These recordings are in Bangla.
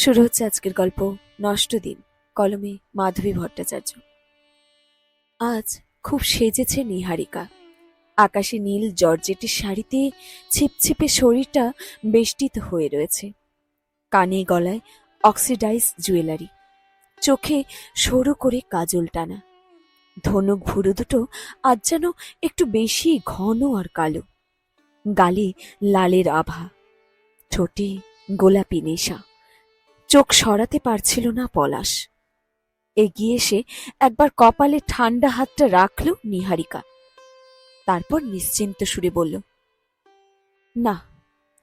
শুরু হচ্ছে আজকের গল্প নষ্ট দিন, কলমে মাধবী ভট্টাচার্য। আজ খুব সেজেছে নিহারিকা। আকাশে নীল জর্জেটের শাড়িতে ছিপছিপে শরীরটা বেষ্টিত হয়ে রয়েছে। কানে গলায় অক্সিডাইজ জুয়েলারি, চোখে সরু করে কাজল টানা। ধনুক ভুরু দুটো আজ যেন একটু বেশি ঘন আর কালো। গালে লালের আভা, ঠোঁটে গোলাপি নেশা। চোখ সরাতে পারছিল না পলাশ। এগিয়ে এসে একবার কপালে ঠান্ডা হাতটা রাখল নিহারিকা। তারপর নিশ্চিন্ত সুরে বলল, না,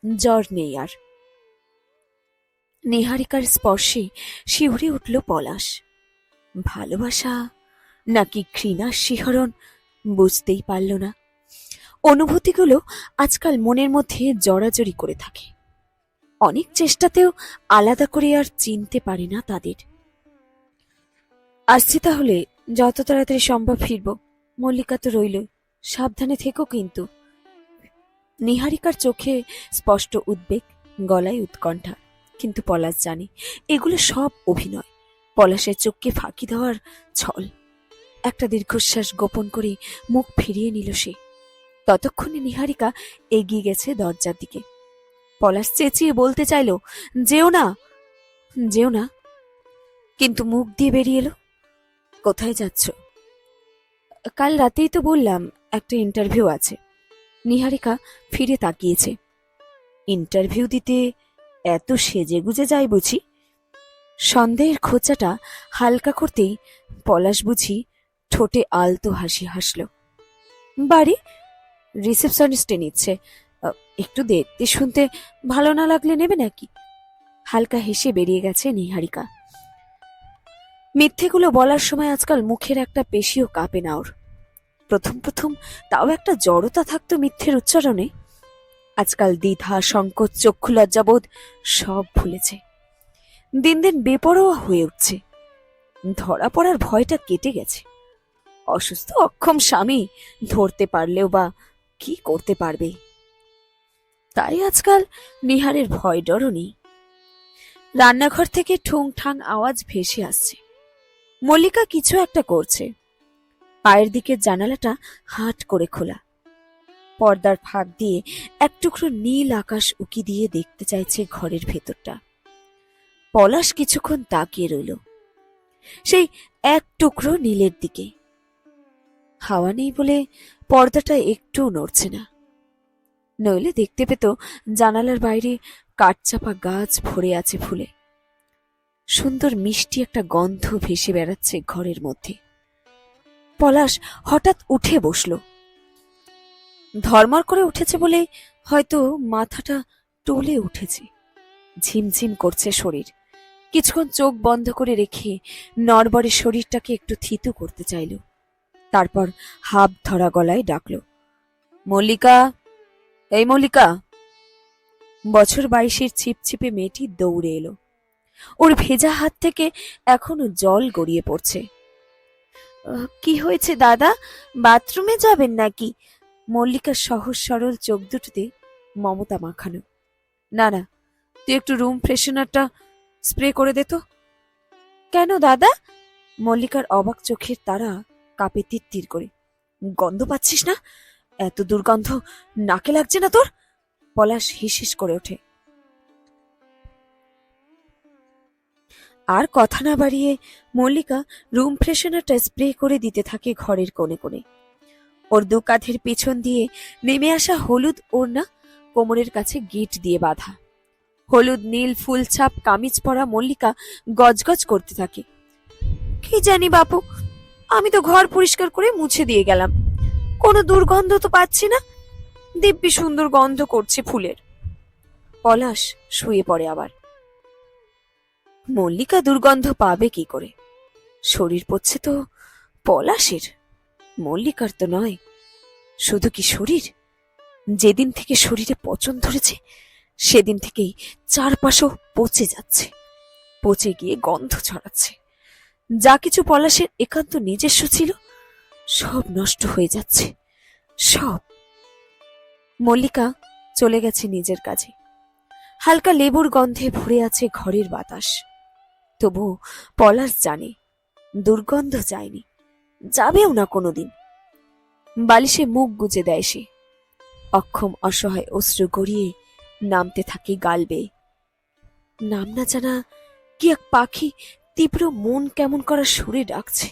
জ্বর নেই আর। নিহারিকার স্পর্শে শিউরে উঠল পলাশ। ভালোবাসা নাকি ঘৃণার শিহরণ বুঝতেই পারল না। অনুভূতিগুলো আজকাল মনের মধ্যে জড়াজড়ি করে থাকে। অনেক চেষ্টাতেও আলাদা করে আর চিনতে পারে না তাদের। আসছি তাহলে, যত তাড়াতাড়ি সম্ভব ফিরব। মল্লিকা তো রইল, সাবধানে থেকো কিন্তু। নিহারিকার চোখে স্পষ্ট উদ্বেগ, গলায় উৎকণ্ঠা। কিন্তু পলাশ জানে এগুলো সব অভিনয়, পলাশের চোখকে ফাঁকি দেওয়ার ছল। একটা দীর্ঘশ্বাস গোপন করে মুখ ফিরিয়ে নিল সে। ততক্ষণে নিহারিকা এগিয়ে গেছে দরজার দিকে। পলাশ চেঁচিয়ে বলতে চাইল, যেও না, যেও না, কিন্তু মুখ দিয়ে বেরিয়ে এলো, কোথায় যাচ্ছ? কাল রাতেই তো বললাম একটা ইন্টারভিউ আছে। নিহারিকা ফিরে তাকিয়েছে। ইন্টারভিউ দিতে এত সেজে গুজে যাই বুঝি? সন্দেহের খোঁচাটা হালকা করতেই পলাশ বুঝি ঠোঁটে আলতো হাসি হাসল। বাড়ি রিসেপশনিস্টে নিচ্ছে, একটু দেখতে শুনতে ভালো না লাগলে নেবে নাকি? হালকা হেসে বেরিয়ে গেছে নিহারিকা। মিথ্যেগুলো বলার সময় আজকাল মুখের একটা পেশিও কাঁপে না ওর। প্রথম প্রথম তাও একটা জড়তা থাকতো মিথ্যের উচ্চারণে। আজকাল দ্বিধা, সংকোচ, চক্ষু লজ্জাবোধ সব ভুলেছে। দিন দিন বেপরোয়া হয়ে উঠছে। ধরা পড়ার ভয়টা কেটে গেছে। অসুস্থ অক্ষম স্বামী ধরতে পারলেও বা কি করতে পারবে? তাই আজকাল নিহারের ভয় ডরও নেই। রান্নাঘর থেকে ঠুং ঠাং আওয়াজ ভেসে আসছে। মল্লিকা কিছু একটা করছে। পায়ের দিকের জানালাটা হাট করে খোলা। পর্দার ফাঁক দিয়ে এক টুকরো নীল আকাশ উকি দিয়ে দেখতে চাইছে ঘরের ভেতরটা। পলাশ কিছুক্ষণ তাকিয়ে রইল সেই এক টুকরো নীলের দিকে। হাওয়া নেই বলে পর্দাটা একটু নড়ছে না, নইলে দেখতে পেত জানালার বাইরে কাঠচাপা গাছ ভরে আছে ফুলে। সুন্দর মিষ্টি একটা গন্ধ ভেসে বেড়াচ্ছে ঘরের মধ্যে। পলাশ হঠাৎ উঠে বসল। ধর্মর করে উঠেছে বলে হয়তো মাথাটা টলে উঠেছে। ঝিমঝিম করছে শরীর। কিছুক্ষণ চোখ বন্ধ করে রেখে নড়বড়ে শরীরটাকে একটু থিতু করতে চাইল। তারপর হাফ ধরা গলায় ডাকল, মল্লিকা, এই মল্লিকা। বছর 22-এর ছিপছিপে মেয়েটি দৌড়ে এলো। ওর ভেজা হাত থেকে এখনো জল গড়িয়ে পড়ছে। কি হয়েছে দাদা, বাথরুমে যাবেন নাকি? মল্লিকার সহজ সরল চোখ দুটোতে মমতা মাখানো। না না, তুই একটু রুম ফ্রেশনারটা স্প্রে করে দে তো। কেন দাদা? মল্লিকার অবাক চোখের তারা কাঁপে তিত্তির করে। গন্ধ পাচ্ছিস না? এত দুর্গন্ধ নাকে লাগছে না তোর? পলাশ হিসহিস করে ওঠে। আর কথা না বাড়িয়ে মল্লিকা রুম ফ্রেশনারটা স্প্রে করে দিতে থাকে ঘরের কোণে কোণে। ওর দু কাঁধের পেছন দিয়ে নেমে আসা হলুদ ওড়না কোমরের কাছে গিট দিয়ে বাঁধা। হলুদ নীল ফুলছাপ কামিজ পরা মল্লিকা গজগজ করতে থাকে, কি জানি বাপু, আমি তো ঘর পরিষ্কার করে মুছে দিয়ে গেলাম, কোনো দুর্গন্ধ তো পাচ্ছি না। দিব্যি সুন্দর গন্ধ করছে ফুলের। পলাশ শুয়ে পড়ে আবার। মল্লিকা দুর্গন্ধ পাবে কি করে? শরীর পড়ছে তো পলাশের, মল্লিকার তো নয়। শুধু কি শরীর? যেদিন থেকে শরীরে পচন ধরেছে সেদিন থেকেই চারপাশও পচে যাচ্ছে, পচে গিয়ে গন্ধ ছড়াচ্ছে। যা কিছু পলাশের একান্ত নিজস্ব ছিল সব নষ্ট হয়ে যাচ্ছে, সব। মল্লিকা চলে গেছে নিজের কাজে। হালকা লেবুর গন্ধে ভরে আছে ঘরের বাতাস। তবু পলাশ জানে দুর্গন্ধ যায়নি, যাবেও না কোনোদিন। বালিশে মুখ গুজে দেয় সে। অক্ষম অসহায় অশ্রু গড়িয়ে নামতে থাকে গাল বেয়ে। নাম না জানা কি এক পাখি তীব্র মন কেমন করা সুরে ডাকছে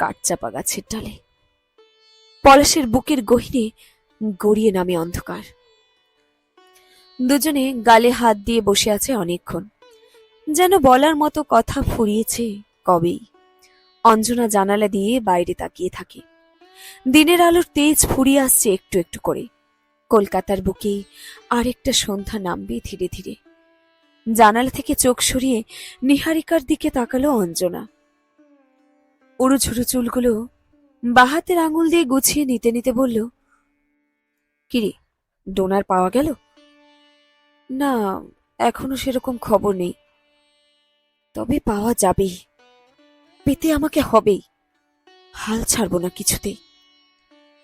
কাঠচাপা গাছের ডালে। পলাশের বুকের গহীনে গড়িয়ে নামে অন্ধকার। দুজনে গালে হাত দিয়ে বসে আছে অনেকক্ষণ, যেন বলার মতো কথা ফুরিয়েছে কবেই। অঞ্জনা জানালা দিয়ে বাইরে তাকিয়ে থাকে। দিনের আলোর তেজ ফুরিয়ে আসছে একটু একটু করে। কলকাতার বুকে আরেকটা সন্ধ্যা নামবে ধীরে ধীরে। জানালা থেকে চোখ সরিয়ে নিহারিকার দিকে তাকালো অঞ্জনা। উড়ু ঝুড়ু চুলগুলো বাহাতের আঙুল দিয়ে গুছিয়ে নিতে নিতে বলল, কিরে, ডোনার পাওয়া গেল? না, এখনো সেরকম খবর নেই। তবে পাওয়া যাবেই, পেতে আমাকে হবেই, হাল ছাড়বো না কিছুতেই।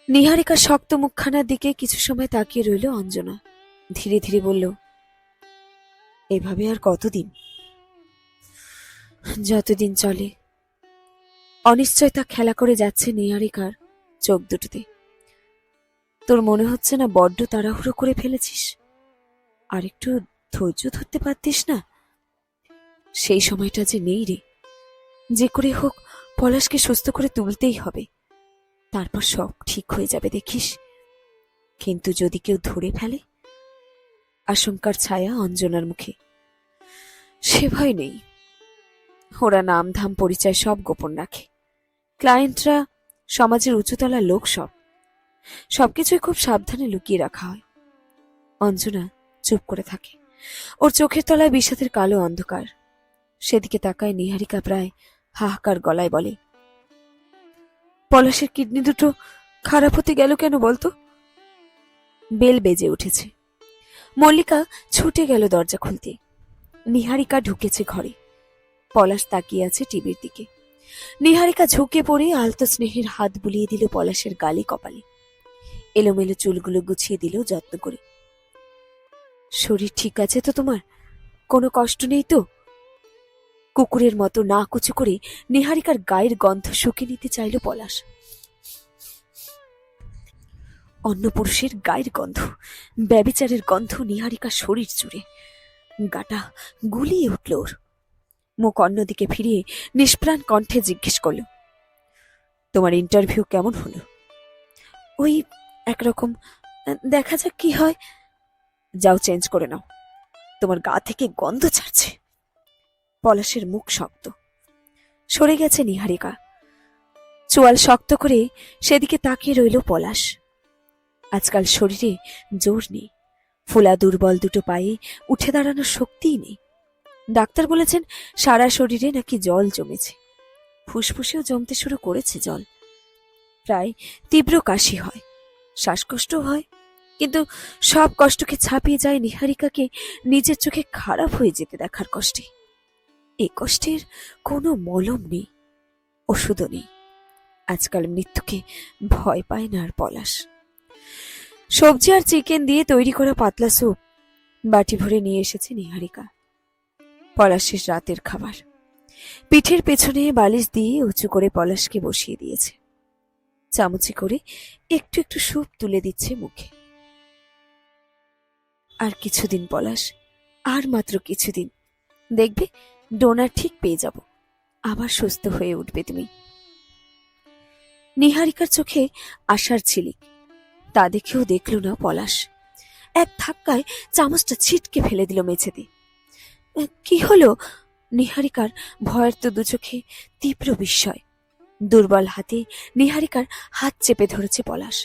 নিহারিকার শক্ত মুখখানার দিকে কিছু সময় তাকিয়ে রইল অঞ্জনা। ধীরে ধীরে বলল, এভাবে আর কতদিন? যতদিন চলে। অনিশ্চয়তা খেলা করে যাচ্ছে নিহারিকার চোখ দুটোতে। তোর মনে হচ্ছে না বড্ড তাড়াহুড়ো করে ফেলেছিস? আর একটু ধৈর্য ধরতে পারতিস না? সেই সময়টা যে নেই রে। যে করে হোক পলাশকে সুস্থ করে তুলতেই হবে, তারপর সব ঠিক হয়ে যাবে দেখিস। কিন্তু যদি কেউ ধরে ফেলে? আশঙ্কার ছায়া অঞ্জনার মুখে। সে ভয় নেই, ওরা নাম ধাম পরিচয় সব গোপন রাখে। ক্লায়েন্টরা সমাজের উঁচুতলার লোক, সবকিছুই খুব সাবধানে লুকিয়ে রাখা হয়। অঞ্জনা চুপ করে থাকে। ওর চোখের তলায় বিষাদের কালো অন্ধকার। সেদিকে তাকায় নিহারিকা প্রায় হাহাকার গলায় বলে, পলাশের কিডনি দুটো খারাপ হতে গেল কেন বলতো? বেল বেজে উঠেছে। মল্লিকা ছুটে গেল দরজা খুলতে। নিহারিকা ঢুকেছে ঘরে। পলাশ তাকিয়ে আছে টিভির দিকে। নিহারিকা ঝুঁকে পড়ে আলতো স্নেহের হাত বুলিয়ে দিল পলাশের গালে কপালে। এলোমেলো চুলগুলো গুছিয়ে দিল যত্ন করে। শরীর ঠিক আছে তো তোমার? কোনো কষ্ট নেই তো? কুকুরের মতো না কুচু করে নিহারিকার গায়ের গন্ধ শুকে নিতে চাইল পলাশ। অন্য পুরুষের গায়ের গন্ধ, ব্যভিচারের গন্ধ নিহারিকার শরীর জুড়ে। গাটা গুলিয়ে উঠল ওর। মুখ অন্যদিকে ফিরিয়ে নিষ্প্রাণ কণ্ঠে জিজ্ঞেস করল, তোমার ইন্টারভিউ কেমন হলো? ওই একরকম, দেখা যাক কি হয়। যাও চেঞ্জ করে নাও, তোমার গা থেকে গন্ধ ছাড়ছে। পলাশের মুখ শক্ত। সরে গেছে নিহারিকা। চোয়াল শক্ত করে সেদিকে তাকিয়ে রইল পলাশ। আজকাল শরীরে জোর নেই। ফোলা দুর্বল দুটো পায়ে উঠে দাঁড়ানোর শক্তিই নেই। ডাক্তার বলেছেন সারা শরীরে নাকি জল জমেছে। ফুসফুসেও জমতে শুরু করেছে জল। প্রায় তীব্র কাশি হয়, শ্বাসকষ্ট হয়। কিন্তু সব কষ্টকে ছাপিয়ে যায় নিহারিকাকে নিজের চোখে খারাপ হয়ে যেতে দেখার কষ্টে। এই কষ্টের কোনো মলম নেই, ওষুধও নেই। আজকাল মৃত্যুকে ভয় পায় না আর পলাশ। সবজি আর চিকেন দিয়ে তৈরি করা পাতলা স্যুপ বাটি ভরে নিয়ে এসেছে নিহারিকা। পলাশের রাতের খাবার। পিঠের পেছনে বালিশ দিয়ে উঁচু করে পলাশকে বসিয়ে দিয়েছে। চামচে করে একটু একটু স্যুপ তুলে দিচ্ছে মুখে। আর কিছুদিন পলাশ, আর মাত্র কিছুদিন, দেখবে ডোনার ঠিক পেয়ে যাব, আবার সুস্থ হয়ে উঠবে তুমি। নিহারিকার চোখে আশার ঝিলিক। তা দেখেও দেখল না পলাশ। এক ধাক্কায় চামচটা ছিটকে ফেলে দিল মেঝেতে। কি হলো? নিহারিকার ভয়ার্ত দু চোখে তীব্র বিস্ময়। দুর্বল হাতে নিহারিকার হাত চেপে ধরেছে পলাশ।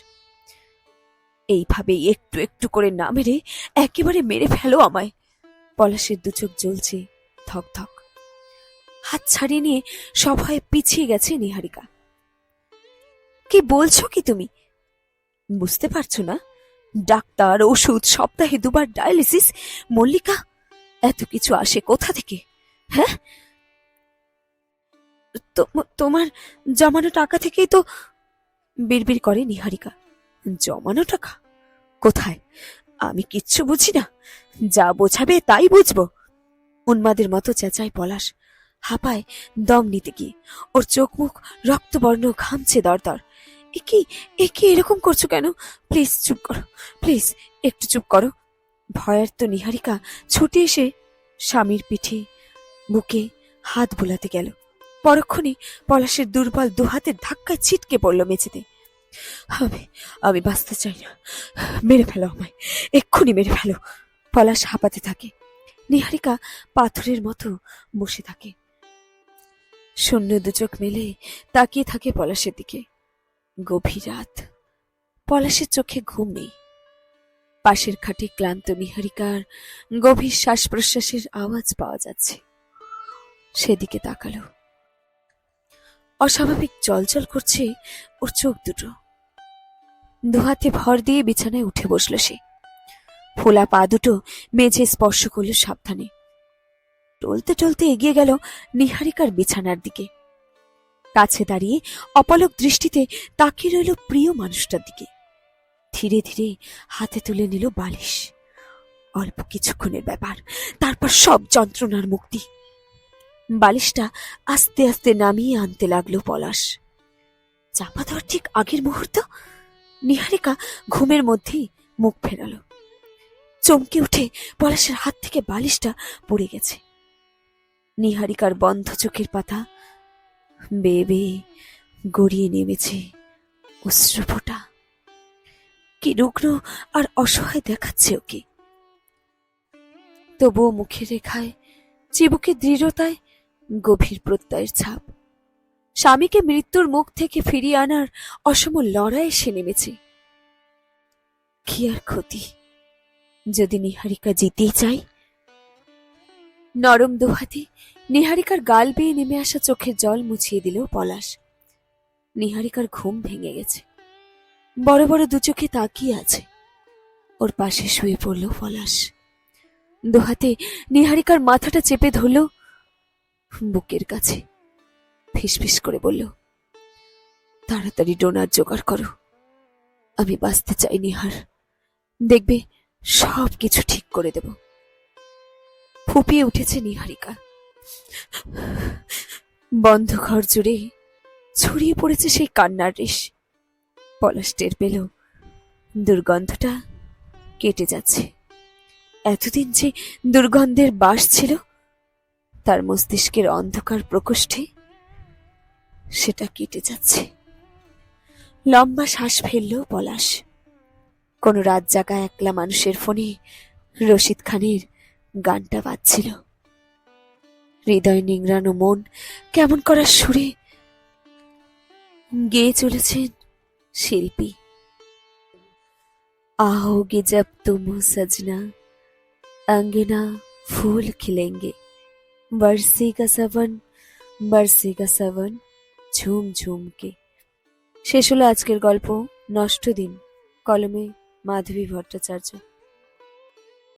এইভাবেই একটু একটু করে না মেরে একেবারে মেরে ফেলো আমায়। পলাশের দু চোখ জ্বলছে ধক ধক। হাত ছাড়িয়ে নিয়ে সভয়ে পিছিয়ে গেছে নিহারিকা। কি বলছো কি তুমি? বুঝতে পারছো না? ডাক্তার, ওষুধ, সপ্তাহে 2 বার ডায়ালিসিস। মল্লিকা, এত কিছু আসে কোথা থেকে? হ্যাঁ, তোমার জমানো টাকা থেকেই তো। বিড়বিড় করে নিহারিকা। জমানো টাকা? কোথায়? আমি কিচ্ছু বুঝি না, যা বোঝাবে তাই বুঝবো। উন্মাদের মতো চেঁচায় পলাশ, হাঁপায় দম নিতে গিয়ে। ওর চোখ মুখ রক্তবর্ণ, ঘামছে দরদর। একি একি এরকম করছো কেন? প্লিজ চুপ করো, প্লিজ একটু চুপ করো। ভয়ার্ত নিহারিকা ছুটে এসে স্বামীর পিঠে বুকে হাত বোলাতে গেল। পরক্ষণে পলাশের দুর্বল দুহাতের ধাক্কায় ছিটকে পড়ল মেঝেতে। আমি আমি বাঁচতে চাই না, মেরে ফেলো আমায়, এক্ষুনি মেরে ফেলো। পলাশ হাঁপাতে থাকে। নিহারিকা পাথরের মতো বসে থাকে, শূন্য দুচোখ মেলে তাকিয়ে থাকে পলাশের দিকে। গভীর রাত, পলাশের চোখে ঘুম নেই। পাশের খাটে ক্লান্ত নিহারিকার গভীর শ্বাস প্রশ্বাসের আওয়াজ পাওয়া যাচ্ছে। সেদিকে তাকালো। অস্বাভাবিক জলজল করছে ওর চোখ দুটো। দুহাতে ভর দিয়ে বিছানায় উঠে বসল সে। ফোলা পা দুটো মেঝে স্পর্শ করল সাবধানে। টলতে টলতে এগিয়ে গেল নিহারিকার বিছানার দিকে। কাছে দাঁড়িয়ে অপলক দৃষ্টিতে তাকিয়ে রইল প্রিয় মানুষটার দিকে। ধীরে ধীরে হাতে তুলে নিল বালিশ। অল্প কিছুক্ষণের ব্যাপার, তারপর সব যন্ত্রণার মুক্তি। বালিশটা আস্তে আস্তে নামিয়ে আনতে লাগলো পলাশ। চাপা দেওয়ার ঠিক আগের মুহূর্ত নিহারিকা ঘুমের মধ্যেই মুখ ফেরালো। চমকে উঠে পলাশের হাত থেকে বালিশটা পড়ে গেছে। নিহারিকার বন্ধ চোখের পাতা বেয়ে বেয়ে গড়িয়ে নেমেছে অশ্রুফোঁটা। কি রুগ্ন আর অসহায় দেখাচ্ছে ওকে। তবুও মুখের রেখায়, চিবুকে দৃঢ়তায় গভীর প্রত্যয়ের ছাপ। স্বামীকে মৃত্যুর মুখ থেকে ফিরিয়ে আনার অসম লড়াইয়ে সে নেমেছে। কি আর ক্ষতি যদি নিহারিকা জিতেই চায়? নরম দুহাতে নিহারিকার গাল বেয়ে নেমে আসা চোখের জল মুছিয়ে দিল পলাশ। নিহারিকার ঘুম ভেঙে গেছে। বড় বড় দু চোখে তাকিয়ে আছে। ওর পাশে শুয়ে পড়ল পলাশ। দুহাতে নিহারিকার মাথাটা চেপে ধরল বুকের কাছে। ফিসফিস করে বলল, তাড়াতাড়ি ডোনার জোগাড় করো, আমি বাঁচতে চাই নিহার, দেখবে সব কিছু ঠিক করে দেব। ফুপিয়ে উঠেছে নিহারিকা। বন্ধ ঘর জুড়ে ছড়িয়ে পড়েছে সেই কান্নার রেশ। পলাশ টের পেল দুর্গন্ধটা কেটে যাচ্ছে। এতদিন যে দুর্গন্ধের বাস ছিল তার মস্তিষ্কের অন্ধকার প্রকোষ্ঠে, সেটা কেটে যাচ্ছে। লম্বা শ্বাস ফেলল পলাশ। কোন রাত জাগা একলা মানুষের ফোনে রশিদ খানের গানটা বাজছিল। হৃদয় নিংড়ানো মন কেমন করার সুরে গেয়ে চলেছেন শিল্পী। आओगे जब तुम सजना, अंगना फूल खिलेंगे, बरसेगा सावन ঝুম ঝুমকে। শেষ হলো আজকের গল্প নষ্ট দিন, কলমে মাধবী ভট্টাচার্য।